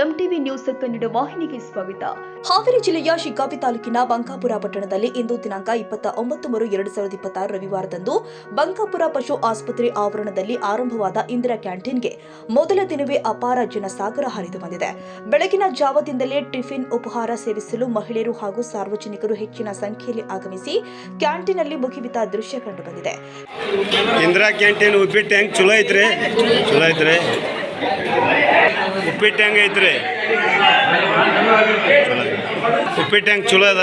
MTV news Kannada ವಾಹಿನಿಗೆ ಸ್ವಾಗತ. ಹಾವೇರಿ ಜಿಲ್ಲೆಯ ಶಿಗ್ಗಾವಿ ತಾಲೂಕಿನ ಬಂಕಾಪುರ ಪಟ್ಟಣದಲ್ಲಿ ಇಂದು ದಿನಾಂಕ 29/3/2026 ರವಿವಾರದಂದು ಬಂಕಾಪುರ ಪಶು ಆಸ್ಪತ್ರೆ ಆವರಣದಲ್ಲಿ ಆರಂಭವಾದ ಇಂದಿರಾ ಕ್ಯಾಂಟೀನ್ಗೆ ಮೊದಲ ದಿನವೇ ಅಪಾರ ಜನಸಾಗರ ಹರಿದು ಬಂದಿದೆ. ಬೆಳಗಿನ ಜಾವದಿಂದಲೇ ಟಿಫಿನ್ ಉಪಹಾರ ಸೇವಿಸಲು ಮಹಿಳೆಯರು ಹಾಗೂ ಸಾರ್ವಜನಿಕರು ಹೆಚ್ಚಿನ ಸಂಖ್ಯೆಯಲ್ಲಿ ಆಗಮಿಸಿ ಕ್ಯಾಂಟೀನ್ನಲ್ಲಿ ಮುಗಿಬಿದ್ದ ದೃಶ್ಯ ಕಂಡುಬಂದಿದೆ. ಇಂದಿರಾ ಕ್ಯಾಂಟೀನ್ ಉಪ್ಪಿಟ್ಟು ಹೆಂಗೆ ಚಲೋ ಐತ್ರಿ? ಉಪ್ಪಿಟ್ಟು ಹೆಂಗೆ ಐತ್ರಿ? ಉಪ್ಪಿಟ್ಟು ಹೆಂಗೆ ಚಲೋ ಅದ?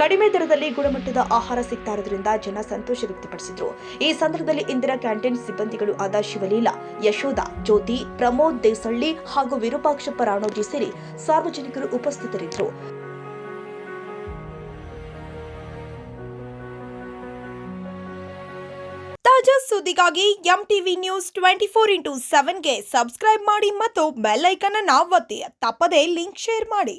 ಕಡಿಮೆ ದರದಲ್ಲಿ ಗುಣಮಟ್ಟದ ಆಹಾರ ಸಿಗ್ತಾ ಇರೋದ್ರಿಂದ ಜನ ಸಂತೋಷ ವ್ಯಕ್ತಪಡಿಸಿದ್ರು. ಈ ಸಂದರ್ಭದಲ್ಲಿ ಇಂದಿರಾ ಕ್ಯಾಂಟೀನ್ ಸಿಬ್ಬಂದಿಗಳು ಆದ ಶಿವಲೀಲಾ, ಯಶೋಧ, ಜ್ಯೋತಿ, ಪ್ರಮೋದ್ ದೇಸಳ್ಳಿ ಹಾಗೂ ವಿರೂಪಾಕ್ಷಪ್ಪ ರಾಣೋಜಿ ಸೇರಿ ಸಾರ್ವಜನಿಕರು ಉಪಸ್ಥಿತರಿದ್ದರು. ತಾಜಾ ಸುದ್ದಿಗಾಗಿ ಎಂಟಿವಿ ನ್ಯೂಸ್ 24/7ಗೆ ಸಬ್ಸ್ಕ್ರೈಬ್ ಮಾಡಿ ಮತ್ತು ಬೆಲ್ ಐಕಾನ್ ಅನ್ನು ಒತ್ತಿ. ತಪ್ಪದೇ ಲಿಂಕ್ ಶೇರ್ ಮಾಡಿ.